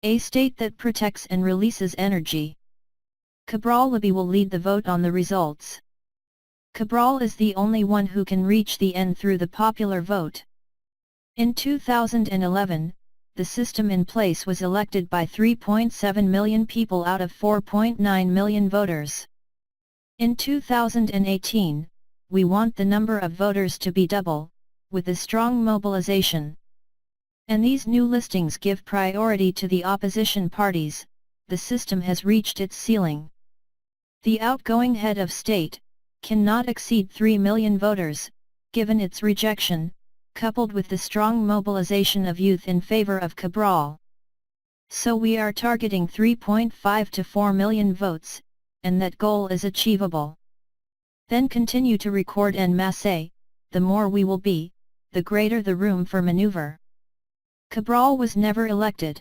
A state that protects and releases energy. Cabral Libi will lead the vote on the results. Cabral is the only one who can reach the end through the popular vote. In 2011, the system in place was elected by 3.7 million people out of 4.9 million voters. In 2018, we want the number of voters to be double, with a strong mobilization. And these new listings give priority to the opposition parties. The system has reached its ceiling. The outgoing head of state cannot exceed 3 million voters, given its rejection, coupled with the strong mobilization of youth in favor of Cabral. So we are targeting 3.5 to 4 million votes, and that goal is achievable. Then continue to record en masse. The more we will be, the greater the room for maneuver. Cabral was never elected.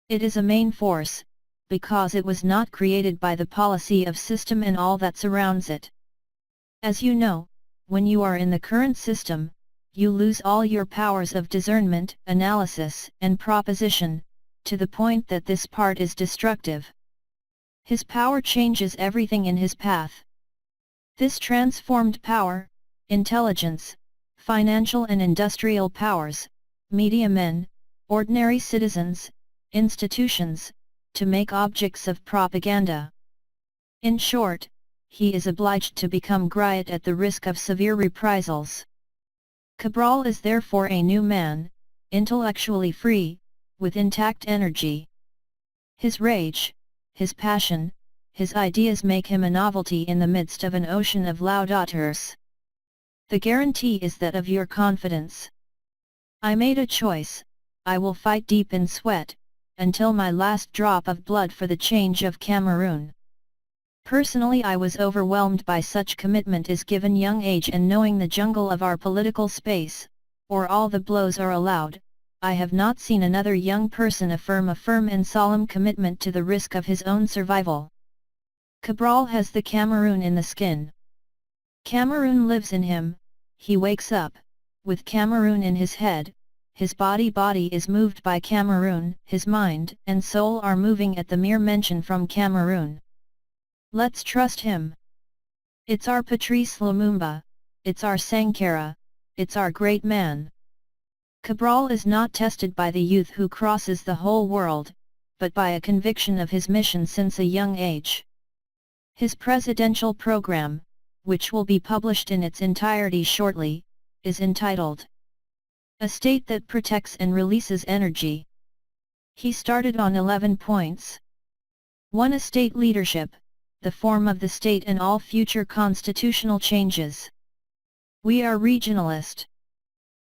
It is a main force, because it was not created by the policy of system and all that surrounds it. As you know, when you are in the current system, you lose all your powers of discernment, analysis, and proposition, to the point that this part is destructive. His power changes everything in his path. This transformed power, intelligence, financial and industrial powers, media men, ordinary citizens, institutions, to make objects of propaganda. In short, he is obliged to become griot at the risk of severe reprisals. Cabral is therefore a new man, intellectually free, with intact energy. His rage, his passion, his ideas make him a novelty in the midst of an ocean of laudators. The guarantee is that of your confidence. I made a choice. I will fight deep in sweat, until my last drop of blood for the change of Cameroon. Personally, I was overwhelmed by such commitment as given young age and knowing the jungle of our political space, or all the blows are allowed. I have not seen another young person affirm a firm and solemn commitment to the risk of his own survival. Cabral has the Cameroon in the skin. Cameroon lives in him. He wakes up, with Cameroon in his head. His body is moved by Cameroon, his mind and soul are moving at the mere mention from Cameroon. Let's trust him. It's our Patrice Lumumba, it's our Sankara, it's our great man. Cabral is not tested by the youth who crosses the whole world, but by a conviction of his mission since a young age. His presidential program, which will be published in its entirety shortly, is entitled A State That Protects and Releases Energy. He started on 11 points. 1. A state leadership, the form of the state and all future constitutional changes. We are regionalist.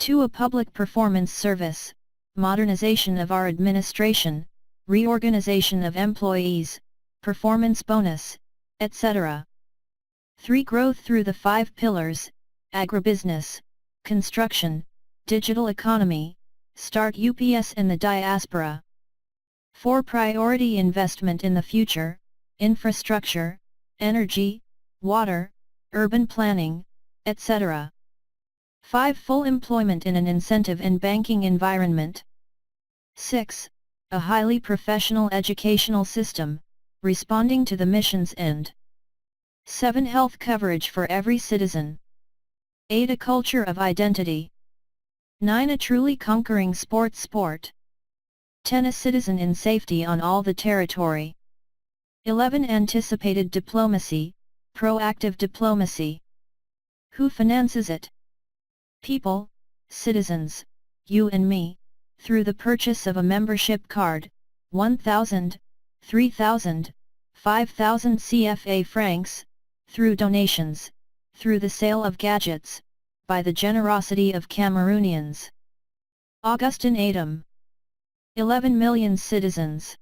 2. A public performance service, modernization of our administration, reorganization of employees, performance bonus, etc. 3. Growth through the 5 pillars, agribusiness, construction, digital economy, start UPS and the diaspora. 4. Priority investment in the future, infrastructure, energy, water, urban planning, etc. 5. Full employment in an incentive and banking environment. 6. A highly professional educational system, responding to the mission's end. 7. Health coverage for every citizen. 8. A culture of identity. 9. A truly conquering sport. 10. A citizen in safety on all the territory. 11. Anticipated diplomacy, proactive diplomacy. Who finances it? People, citizens, you and me, through the purchase of a membership card, 1,000, 3,000, 5,000 CFA francs, through donations, through the sale of gadgets, by the generosity of Cameroonians. Augustin Adam. 11 million citizens.